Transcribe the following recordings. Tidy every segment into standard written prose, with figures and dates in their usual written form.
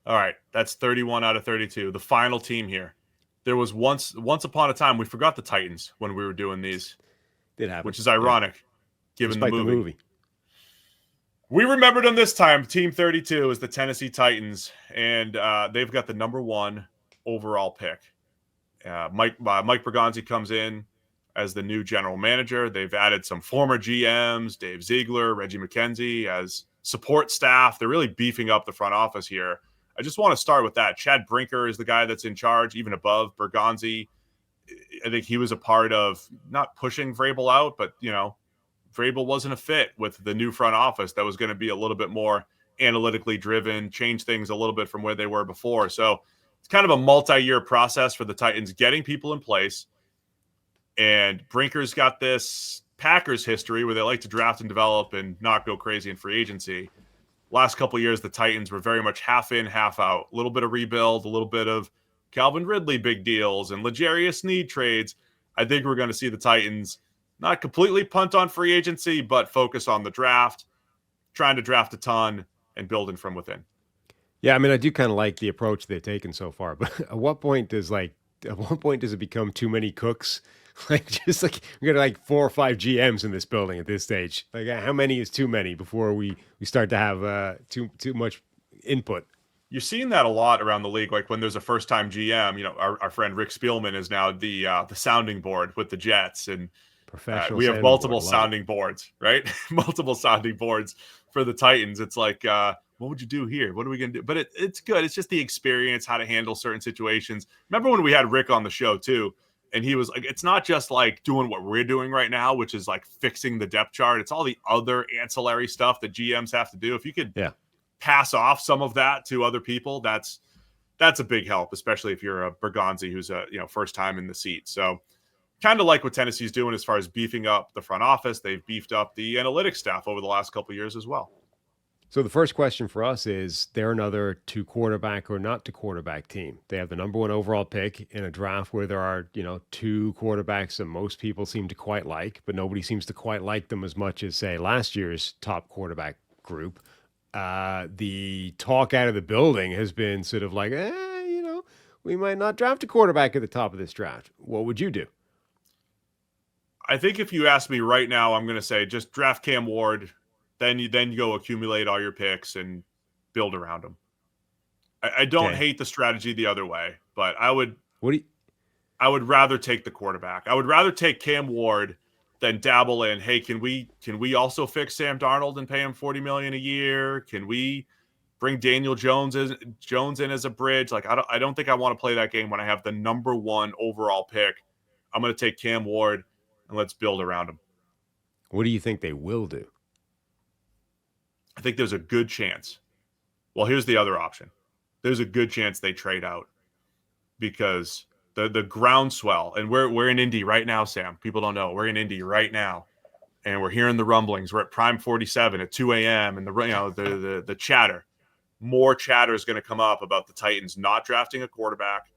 All right, that's 31 out of 32. The final team here. There was once upon a time we forgot the Titans when we were doing these, Did happen. which is Yeah. ironic given the Despite the movie. movie. We remembered them this time. Team 32 is the Tennessee Titans, and they've got the number 1 overall pick. Mike Bergonzi comes in as the new general manager. They've added some former GMs, Dave Ziegler, Reggie McKenzie, as support staff. They're really beefing up the front office here. I just want to start with that. Chad Brinker is the guy that's in charge, even above Bergonzi. I think he was a part of not pushing Vrabel out, but, Vrabel wasn't a fit with the new front office that was going to be a little bit more analytically driven, change things a little bit from where they were before. So it's kind of a multi-year process for the Titans getting people in place. And Brinker's got this Packers history where they like to draft and develop and not go crazy in free agency. Last couple of years, the Titans were very much half in, half out. A little bit of rebuild, a little bit of Calvin Ridley big deals and L'Jarius Sneed trades. I think we're going to see the Titans not completely punt on free agency, but focus on the draft, trying to draft a ton and building from within. Yeah, I mean, I do kind of like the approach they've taken so far, but at what point does it become too many cooks? Just like we got like 4 or 5 GMs in this building at this stage. Like, how many is too many before we start to have too much input? You're seeing that a lot around the league. Like when there's a first-time GM, our friend Rick Spielman is now the sounding board with the Jets, and Professional. we have multiple sounding boards, right? Multiple sounding boards for the Titans. It's like, what would you do here? What are we going to do? But it's good. It's just the experience, how to handle certain situations. Remember when we had Rick on the show too, and he was like, it's not just like doing what we're doing right now, which is like fixing the depth chart. It's all the other ancillary stuff that GMs have to do. If you could pass off some of that to other people, that's a big help, especially if you're a Bergonzi who's a first time in the seat. So kind of like what Tennessee's doing as far as beefing up the front office. They've beefed up the analytics staff over the last couple of years as well. So the first question for us is, they're another 2 quarterback or not 2 quarterback team. They have the number 1 overall pick in a draft where there are, 2 quarterbacks that most people seem to quite like, but nobody seems to quite like them as much as, say, last year's top quarterback group. The talk out of the building has been sort of like, we might not draft a quarterback at the top of this draft. What would you do? I think if you ask me right now, I'm going to say just draft Cam Ward. Then you go accumulate all your picks and build around them. I don't hate the strategy the other way, but I would rather take the quarterback. I would rather take Cam Ward than dabble in, hey, can we also fix Sam Darnold and pay him $40 million a year? Can we bring Daniel Jones in as a bridge? Like I don't think I want to play that game when I have the number 1 overall pick. I'm going to take Cam Ward and let's build around him. What do you think they will do? I think there's a good chance. Well, here's the other option. There's a good chance they trade out because the groundswell, and we're in Indy right now, Sam. People don't know. We're in Indy right now, and we're hearing the rumblings. We're at Prime 47 at 2 a.m. and the chatter. More chatter is going to come up about the Titans not drafting a quarterback,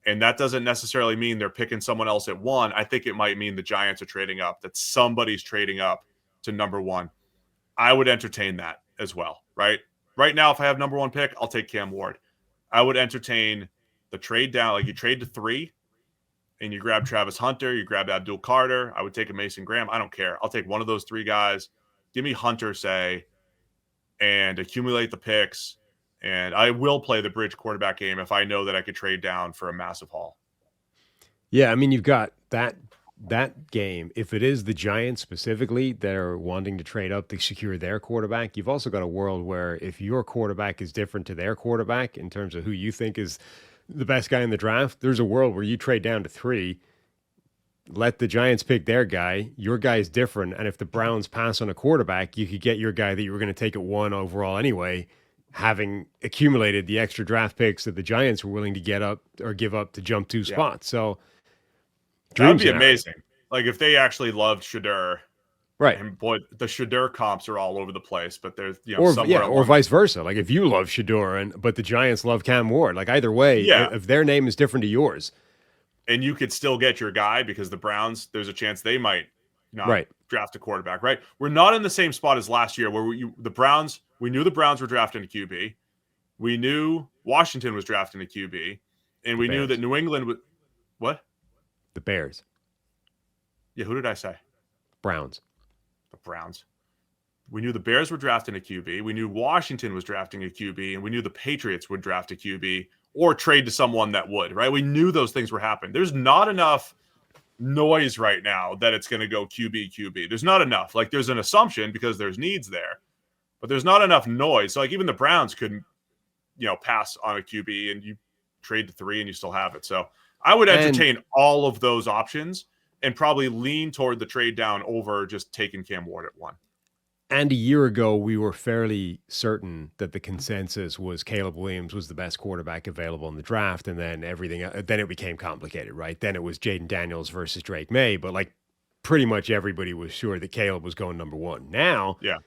and that doesn't necessarily mean they're picking someone else at 1. I think it might mean the Giants are trading up, that somebody's trading up to number 1. I would entertain that as well, right? Right now, if I have number 1 pick, I'll take Cam Ward. I would entertain the trade down. Like you trade to 3 and you grab Travis Hunter, you grab Abdul Carter. I would take a Mason Graham. I don't care. I'll take one of those 3 guys. Give me Hunter, say, and accumulate the picks. And I will play the bridge quarterback game if I know that I could trade down for a massive haul. Yeah, I mean, you've got that game. If it is the Giants specifically that are wanting to trade up to secure their quarterback, you've also got a world where if your quarterback is different to their quarterback in terms of who you think is the best guy in the draft, there's a world where you trade down to 3, let the Giants pick their guy, your guy is different, and if the Browns pass on a quarterback, you could get your guy that you were going to take at 1 overall anyway, having accumulated the extra draft picks that the Giants were willing to get up or give up to jump 2 spots. So that would be amazing. Like if they actually loved Shadur, right? And boy, the Shadur comps are all over the place. But there's or vice versa. Like if you love Shadur but the Giants love Cam Ward, like either way, if their name is different to yours, and you could still get your guy because the Browns, there's a chance they might not draft a quarterback. Right? We're not in the same spot as last year where we knew the Browns were drafting a QB. We knew Washington was drafting a QB, and The we knew that Bears. New England would. What? The Bears. Yeah, who did I say? Browns. The Browns. We knew the Bears were drafting a QB. We knew Washington was drafting a QB, and we knew the Patriots would draft a QB or trade to someone that would, right? We knew those things were happening. There's not enough noise right now that it's going to go QB. There's not enough. Like, there's an assumption because there's needs there, but there's not enough noise. So, like, even the Browns couldn't, pass on a QB, and you trade to 3 and you still have it. So I would entertain all of those options and probably lean toward the trade down over just taking Cam Ward at 1. And a year ago, we were fairly certain that the consensus was Caleb Williams was the best quarterback available in the draft. And then then it became complicated, right? Then it was Jaden Daniels versus Drake May. But like pretty much everybody was sure that Caleb was going number 1. Now, yeah,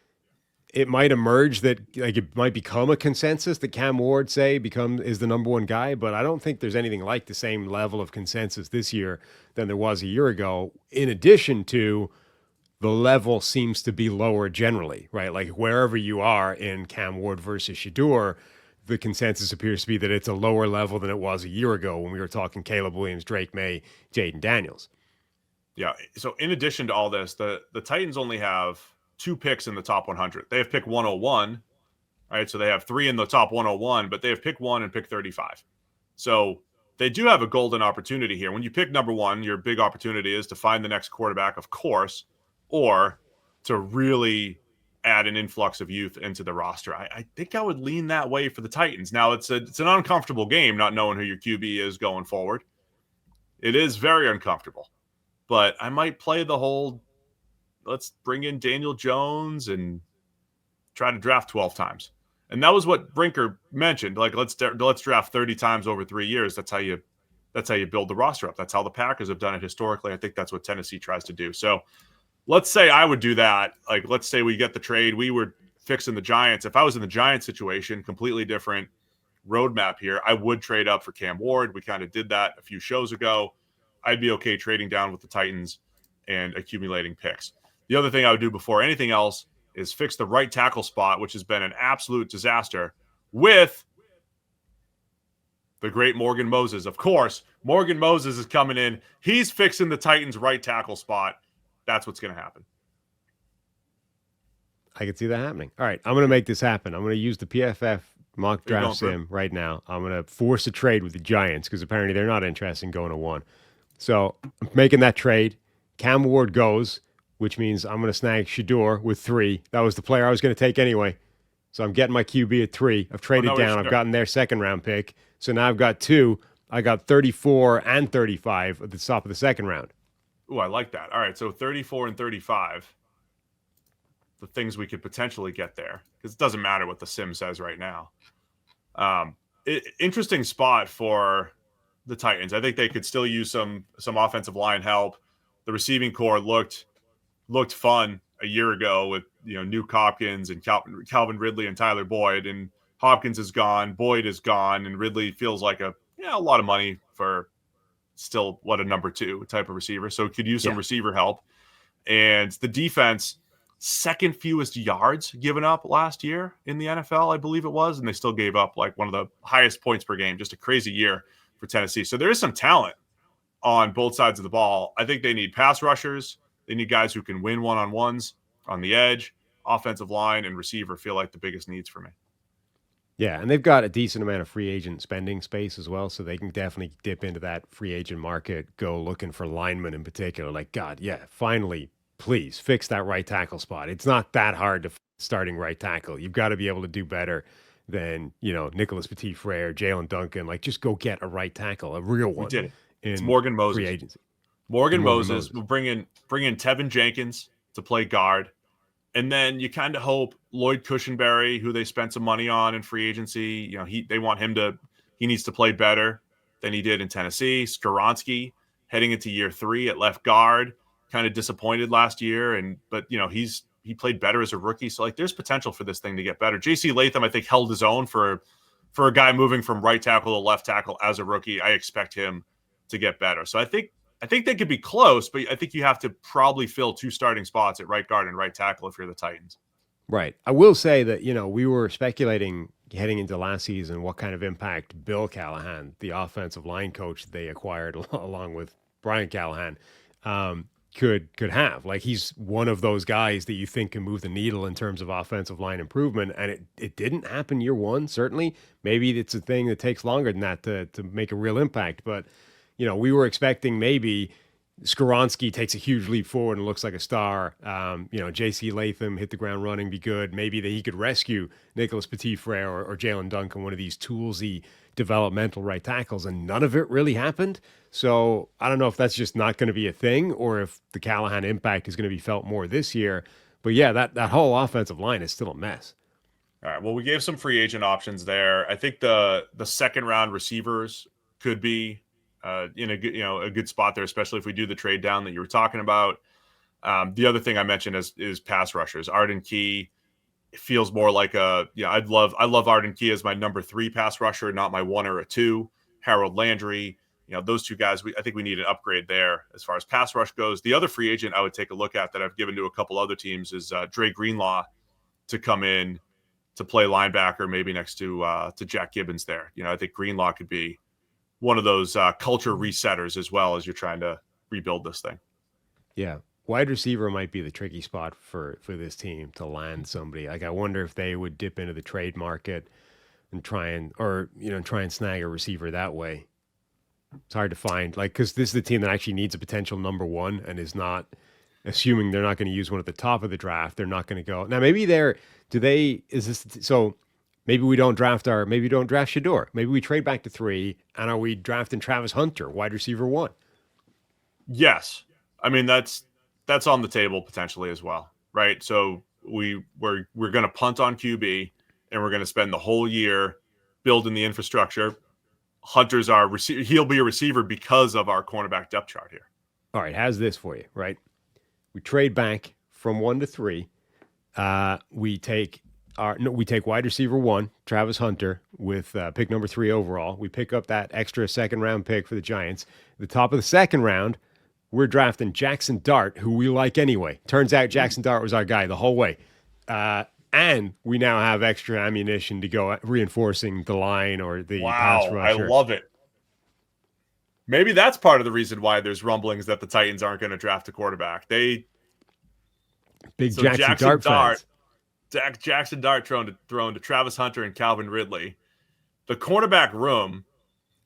it might emerge that like it might become a consensus that Cam Ward is the number 1 guy. But I don't think there's anything like the same level of consensus this year than there was a year ago. In addition to the level seems to be lower generally, right? Like wherever you are in Cam Ward versus Shadur, the consensus appears to be that it's a lower level than it was a year ago when we were talking Caleb Williams, Drake May, Jaden Daniels. Yeah. So in addition to all this, the Titans only have 2 picks in the top 100. They have pick 101, right? So they have 3 in the top 101, but they have pick 1 and pick 35. So they do have a golden opportunity here. When you pick number 1, your big opportunity is to find the next quarterback, of course, or to really add an influx of youth into the roster. I think I would lean that way for the Titans. Now, it's an uncomfortable game not knowing who your QB is going forward. It is very uncomfortable. But I might play the whole, let's bring in Daniel Jones and try to draft 12 times. And that was what Brinker mentioned. Like, let's draft 30 times over 3 years. That's how you build the roster up. That's how the Packers have done it historically. I think that's what Tennessee tries to do. So let's say I would do that. Like, let's say we get the trade. We were fixing the Giants. If I was in the Giants situation, completely different roadmap here, I would trade up for Cam Ward. We kind of did that a few shows ago. I'd be okay trading down with the Titans and accumulating picks. The other thing I would do before anything else is fix the right tackle spot, which has been an absolute disaster, with the great Morgan Moses. Of course, Morgan Moses is coming in. He's fixing the Titans' right tackle spot. That's what's going to happen. I can see that happening. All right, I'm going to make this happen. I'm going to use the PFF mock draft sim right now. I'm going to force a trade with the Giants because apparently they're not interested in going to 1. So I'm making that trade. Cam Ward goes, which means I'm going to snag Shadur with 3. That was the player I was going to take anyway. So I'm getting my QB at 3. I've traded down. I've gotten their second-round pick. So now I've got 2. I got 34 and 35 at the top of the second round. Ooh, I like that. All right, so 34 and 35, the things we could potentially get there, because it doesn't matter what the sim says right now. Interesting spot for the Titans. I think they could still use some offensive line help. The receiving core looked fun a year ago with Nuke Hopkins and Calvin Ridley and Tyler Boyd, and Hopkins is gone, Boyd is gone, and Ridley feels like a lot of money for still a number 2 type of receiver. So could use some receiver help. And the defense, second fewest yards given up last year in the NFL, I believe it was, and they still gave up like one of the highest points per game. Just a crazy year for Tennessee. So there is some talent on both sides of the ball. I think they need pass rushers. They need guys who can win one-on-ones on the edge. Offensive line and receiver feel like the biggest needs for me. Yeah, and they've got a decent amount of free agent spending space as well, so they can definitely dip into that free agent market, go looking for linemen in particular. Like, God, yeah, finally, please fix that right tackle spot. It's not that hard to starting right tackle. You've got to be able to do better than, Nicholas Petit-Frere, Jalen Duncan. Like, just go get a right tackle, a real one. We did it. It's Morgan Moses. Free agency. Morgan Moses will bring in Tevin Jenkins to play guard. And then you kind of hope Lloyd Cushenberry, who they spent some money on in free agency, they want him he needs to play better than he did in Tennessee. Skoronski heading into year 3 at left guard, kind of disappointed last year. But he played better as a rookie. So like there's potential for this thing to get better. JC Latham, I think, held his own for a guy moving from right tackle to left tackle as a rookie. I expect him to get better. So I think they could be close, but I think you have to probably fill 2 starting spots at right guard and right tackle if you're the Titans. Right. I will say that, we were speculating heading into last season what kind of impact Bill Callahan, the offensive line coach they acquired along with Brian Callahan, could have. Like, he's one of those guys that you think can move the needle in terms of offensive line improvement, and it didn't happen year one. Certainly, maybe it's a thing that takes longer than that to make a real impact. But we were expecting maybe Skoronski takes a huge leap forward and looks like a star. J.C. Latham hit the ground running, be good. Maybe that he could rescue Nicholas Petit-Frere or Jalen Duncan, one of these toolsy developmental right tackles, and none of it really happened. So I don't know if that's just not going to be a thing or if the Callahan impact is going to be felt more this year. But yeah, that whole offensive line is still a mess. All right. Well, we gave some free agent options there. I think the second round receivers could be in a good spot there, especially if we do the trade down that you were talking about. The other thing I mentioned is pass rushers. Arden Key feels more like I love Arden Key as my number 3 pass rusher, not my 1 or a 2. Harold Landry, those two guys. I think we need an upgrade there as far as pass rush goes. The other free agent I would take a look at that I've given to a couple other teams is Dre Greenlaw to come in to play linebacker, maybe next to Jack Gibbons there. I think Greenlaw could be one of those culture resetters as well as you're trying to rebuild this thing. Yeah. Wide receiver might be the tricky spot for this team to land somebody. Like, I wonder if they would dip into the trade market and try and snag a receiver that way. It's hard to find, because this is the team that actually needs a potential number 1 and is not, assuming they're not going to use one at the top of the draft. They're not going to go now. Maybe maybe we don't draft Shadur. Maybe we trade back to 3, and are we drafting Travis Hunter, wide receiver 1? Yes, I mean that's on the table potentially as well, right? So we're going to punt on QB, and we're going to spend the whole year building the infrastructure. Hunter's our receiver. He'll be a receiver because of our cornerback depth chart here. All right, how's this for you, right? We trade back from 1 to 3. We take wide receiver 1, Travis Hunter, with pick number 3 overall. We pick up that extra second round pick for the Giants. At the top of the second round, we're drafting Jackson Dart, who we like anyway. Turns out Jackson Dart was our guy the whole way. And we now have extra ammunition to go reinforcing the line or the pass rusher. I love it. Maybe that's part of the reason why there's rumblings that the Titans aren't going to draft a quarterback. Jackson Dart fans. Jackson Dart thrown to Travis Hunter and Calvin Ridley. The cornerback room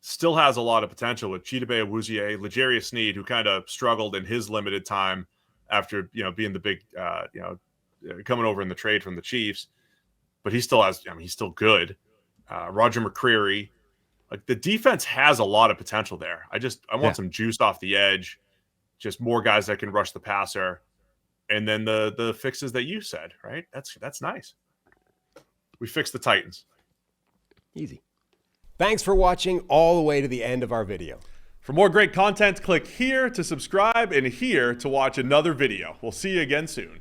still has a lot of potential with Chidobe Awuzie, L'Jarius Sneed, who kind of struggled in his limited time after being the big coming over in the trade from the Chiefs, but he still has. He's still good. Roger McCreary, the defense has a lot of potential there. I want some juice off the edge, just more guys that can rush the passer. And then the fixes that you said, right? That's nice. We fixed the Titans. Easy. Thanks for watching all the way to the end of our video. For more great content, click here to subscribe and here to watch another video. We'll see you again soon.